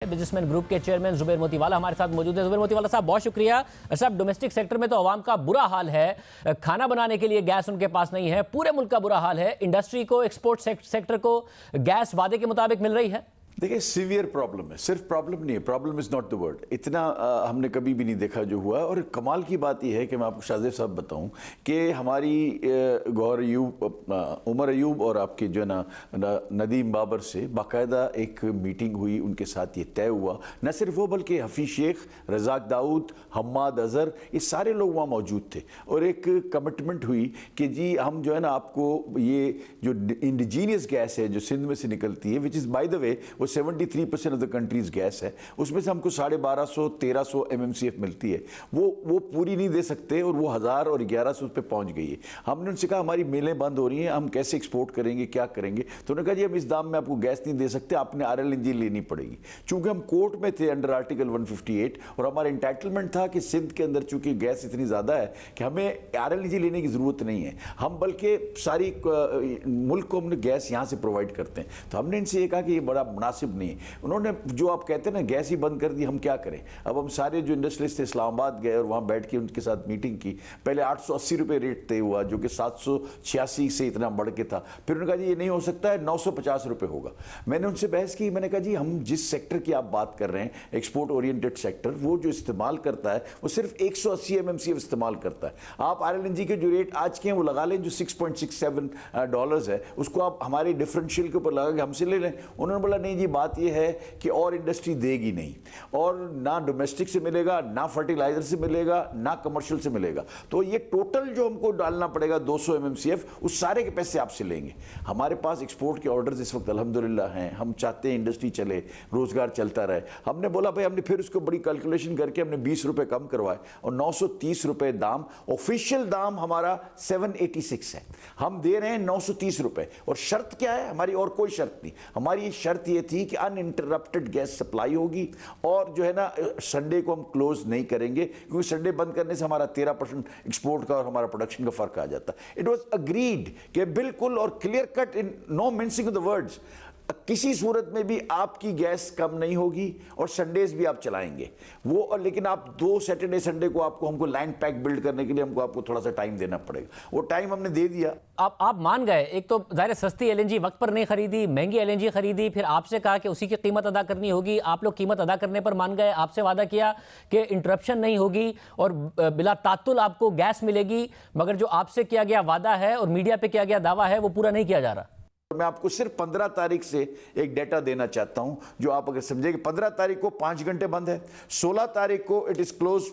Businessman group के chairman Zubair Motiwala हमारे साथ मौजूद है। जुबैर मोतीवाला साहब, बहुत शुक्रिया साहब। डोमेस्टिक सेक्टर में तो आवाम का बुरा हाल है, खाना बनाने के लिए गैस उनके पास नहीं है, पूरे मुल्क का बुरा हाल है। इंडस्ट्री को, एक्सपोर्ट सेक्टर को गैस वादे के मुताबिक मिल रही है? देखिए, सीवियर प्रॉब्लम है, सिर्फ प्रॉब्लम नहीं है, problem is not the word. इतना हमने कभी भी नहीं देखा जो हुआ। और कमाल की बात यह है कि मैं आपको शाहजेब साहब बताऊं कि हमारी गौहर अयूब, उमर अयूब और आपके जो है ना नदीम बाबर से बाकायदा एक मीटिंग हुई, उनके साथ ये तय हुआ। न सिर्फ वो बल्कि हफीज शेख, रजाक दाऊद, हम्माद अजहर, ये सारे लोग वहाँ मौजूद थे। और एक कमिटमेंट हुई कि जी हम जो है ना आपको ये जो इंडिजीनियस गैस है जो सिंध में से निकलती है, which is by the way वो 73% ऑफ द कंट्रीज गैस है, उसमें से हमको 1250-1300 MMCF मिलती है। वो पूरी नहीं दे सकते और वो 1000 और 1100 पे पहुंच गई है। हमने उनसे कहा हमारी मिलें बंद हो रही हैं, हम कैसे एक्सपोर्ट करेंगे, क्या करेंगे? तो उन्होंने कहा जी हम इस दाम में आपको गैस नहीं दे सकते, आपने RLNG लेनी पड़ेगी। चूंकि हम कोर्ट में थे अंडर आर्टिकल 158 और हमारा इंटाइटलमेंट था कि सिंध के अंदर चूंकि गैस इतनी ज़्यादा है कि हमें RLNG लेने की ज़रूरत नहीं है, हम बल्कि सारी मुल्क को हमने गैस यहाँ से प्रोवाइड करते हैं। तो हमने इनसे ये कहा कि ये बड़ा मुनासिब नहीं है। उन्होंने जो आप कहते हैं ना गैस ही बंद कर दी, हम क्या करें? अब हम सारे जो इंडस्ट्रियलिस्ट थे इस्लामाबाद गए और वहाँ बैठ के उनके साथ मीटिंग की। पहले 880 रुपये रेट तय हुआ जो कि 786 से इतना बढ़ के था। फिर उन्होंने कहा जी ये नहीं हो सकता है, 950 रुपये होगा। मैंने उनसे बहस की, मैंने कहा जी हम जिस सेक्टर की आप बात कर रहे हैं, एक्सपोर्ट ओरिएंटेड सेक्टर, वो जो इस्तेमाल करता है वो सिर्फ 180 MMCF इस्तेमाल करता है। आप RLNG के जो रेट आज के हैं वो लगा लें, जो $6.67 है, उसको आप हमारे डिफरेंशियल के ऊपर लगा के हमसे ले लें। उन्होंने बोला नहीं जी, बात यह है कि और इंडस्ट्री देगी नहीं, और ना डोमेस्टिक से मिलेगा, ना फर्टिलाइजर से मिलेगा, ना कमर्शियल से मिलेगा। तो ये टोटल जो हमको डालना पड़ेगा 200 MMCF, उस सारे के पैसे आपसे लेंगे। हमारे पास एक्सपोर्ट के ऑर्डर्स इस वक्त अल्हम्दुलिल्लाह हैं, हम चाहते हैं इंडस्ट्री चले, रोजगार चलता रहे। हमने बोला भाई, हमने फिर उसको बड़ी कैलकुलेशन करके हमने 20 रुपए कम करवाए और 930 रुपए दाम, ऑफिशियल दाम हमारा 786 है, हम दे रहे हैं 930 रुपए। और शर्त क्या है हमारी? और कोई शर्त नहीं, हमारी शर्त ये थी कि अनइंटरप्टेड गैस सप्लाई होगी और जो है ना संडे को हम क्लोज नहीं करेंगे, क्योंकि संडे बंद करने से हमारा 13% एक्सपोर्ट का और हमारा प्रोडक्शन का फर्क आ जाता। इट वाज अग्रीड कि बिल्कुल और clear cut, in no mincing of the words, किसी सूरत में भी आपकी गैस कम नहीं होगी और संडेज भी आप चलाएंगे वो। और लेकिन आप 2 सैटरडे संडे को हमको लाइन पैक बिल्ड करने के लिए आपको थोड़ा सा टाइम देना पड़ेगा। वो टाइम हमने दे दिया। आप मान गए। एक तो ज़ाहिर सस्ती LNG वक्त पर नहीं खरीदी, महंगी LNG खरीदी, फिर आपसे कहा कि उसी की कीमत अदा करनी होगी। आप लोग कीमत अदा करने पर मान गए, आपसे वादा किया कि इंटरप्शन नहीं होगी और बिला तात्तुल आपको गैस मिलेगी, मगर जो आपसे किया गया वादा है और मीडिया पे किया गया दावा है वो पूरा नहीं किया जा रहा। मैं आपको सिर्फ 15 तारीख से एक डेटा देना चाहता हूं, जो आप अगर समझेंगे। 15 तारीख को 5 घंटे बंद है, 16 तारीख को it is close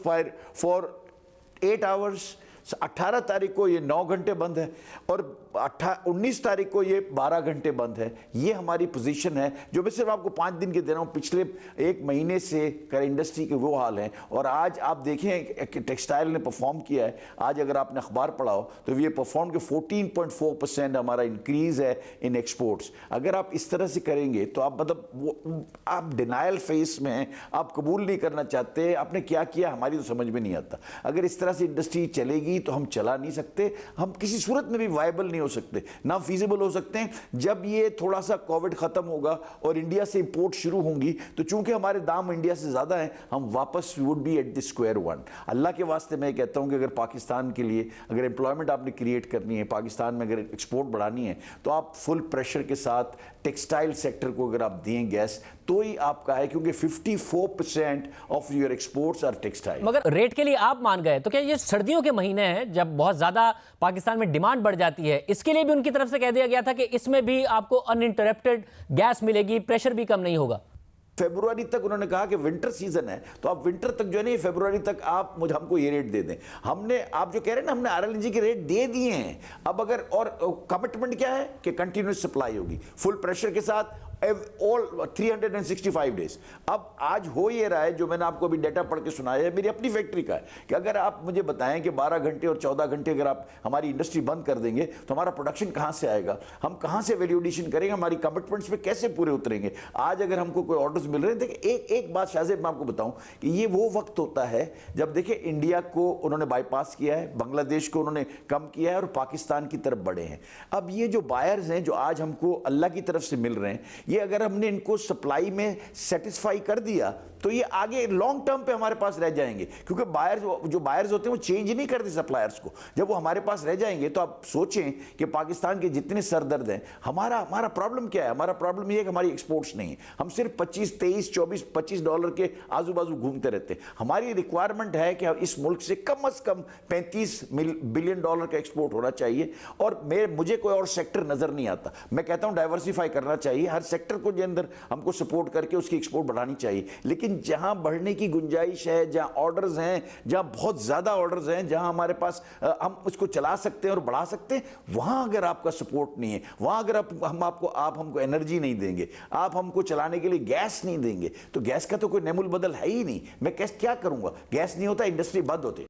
for 8 hours, 18 तारीख को ये 9 घंटे बंद है और 19 तारीख को ये 12 घंटे बंद है। ये हमारी पोजीशन है, जो मैं सिर्फ आपको 5 दिन के दे रहा हूँ। पिछले 1 महीने से कर इंडस्ट्री के वो हाल हैं। और आज आप देखें कि टेक्सटाइल ने परफॉर्म किया है। आज अगर आपने अखबार पढ़ा हो तो ये परफॉर्म के 14.4% हमारा इंक्रीज है इन एक्सपोर्ट्स। अगर आप इस तरह से करेंगे तो आप मतलब आप डिनायल फेस में हैं, आप कबूल नहीं करना चाहते आपने क्या किया, हमारी तो समझ में नहीं आता। अगर इस तरह से इंडस्ट्री चलेगी तो हम चला नहीं सकते, हम किसी सूरत में भी वायबल नहीं हो सकते, ना फीजिबल हो सकते हैं। जब ये थोड़ा सा कोविड खत्म होगा और इंडिया से इंपोर्ट शुरू होंगी तो चूंकि हमारे दाम इंडिया से ज्यादा हैं, हम वापस would be at the square one. अल्लाह के वास्ते मैं कहता हूं कि अगर पाकिस्तान के लिए अगर एम्प्लॉयमेंट आपने क्रिएट करनी है, पाकिस्तान में अगर एक्सपोर्ट बढ़ानी है, तो आप फुल प्रेशर के साथ टेक्सटाइल सेक्टर को अगर आप दें गैस, तो ही आपका है, क्योंकि 54% of your exports are textile. मगर रेट के लिए आप मान गए, तो क्या ये सर्दियों के महीने हैं जब बहुत ज्यादा पाकिस्तान में डिमांड बढ़ जाती है, इसके लिए भी उनकी तरफ से कह दिया गया था कि इसमें भी आपको अनइंटरप्टेड गैस मिलेगी, प्रेशर भी कम नहीं होगा? फरवरी तक उन्होंने कहा कि विंटर सीजन है, तो आप विंटर तक जो है ना, फरवरी तक आप हमको ये रेट दे दें। हमने, आप जो कह रहे हैं ना, हमने RLNG के रेट दे दिए हैं। अब अगर और कमिटमेंट क्या है कि कंटिन्यूस सप्लाई होगी फुल प्रेशर के साथ ऑल 365 डेज। अब आज हो ये रहा है, जो मैंने आपको अभी डेटा पढ़ के सुनाया है मेरी अपनी फैक्ट्री का है, कि अगर आप मुझे बताएं कि 12 घंटे और 14 घंटे अगर आप हमारी इंडस्ट्री बंद कर देंगे तो हमारा प्रोडक्शन कहां से आएगा, हम कहां से वैल्यू एडिशन करेंगे, हमारी कमिटमेंट्स पे कैसे पूरे उतरेंगे। आज अगर हमको कोई ऑर्डर्स मिल रहे हैं, देखिए एक बात शाहजेब मैं आपको बताऊं कि ये वो वक्त होता है जब देखिए इंडिया को उन्होंने बाईपास किया है, बांग्लादेश को उन्होंने कम किया है और पाकिस्तान की तरफ बढ़े हैं। अब ये जो बायर्स हैं जो आज हमको अल्लाह की तरफ से मिल रहे हैं, ये अगर हमने इनको सप्लाई में सेटिस्फाई कर दिया तो ये आगे लॉन्ग टर्म पे हमारे पास रह जाएंगे, क्योंकि बायर्स जो बायर्स होते हैं वो चेंज नहीं करते सप्लायर्स को। जब वो हमारे पास रह जाएंगे तो आप सोचें कि पाकिस्तान के जितने सरदर्द हैं, हमारा प्रॉब्लम क्या है? हमारा प्रॉब्लम ये है कि हमारी एक्सपोर्ट्स नहीं है। हम सिर्फ 25, 23, 24, 25 डॉलर के आजू बाजू घूमते रहते हैं। हमारी रिक्वायरमेंट है कि इस मुल्क से कम 35 बिलियन डॉलर का एक्सपोर्ट होना चाहिए, और मुझे कोई और सेक्टर नजर नहीं आता। मैं कहता हूं डाइवर्सिफाई करना चाहिए, हर सेक्टर को अंदर हमको सपोर्ट करके उसकी एक्सपोर्ट बढ़ानी चाहिए। लेकिन जहां बढ़ने की गुंजाइश है, जहां ऑर्डर्स हैं, जहां बहुत ज्यादा ऑर्डर्स हैं, जहां हमारे पास हम उसको चला सकते हैं और बढ़ा सकते हैं, वहां अगर आपका सपोर्ट नहीं है, वहां अगर आप हमको एनर्जी नहीं देंगे, आप हमको चलाने के लिए गैस नहीं देंगे, तो गैस का तो कोई नेमुल बदल है ही नहीं। मैं क्या करूंगा? गैस नहीं होता, इंडस्ट्री बंद होती।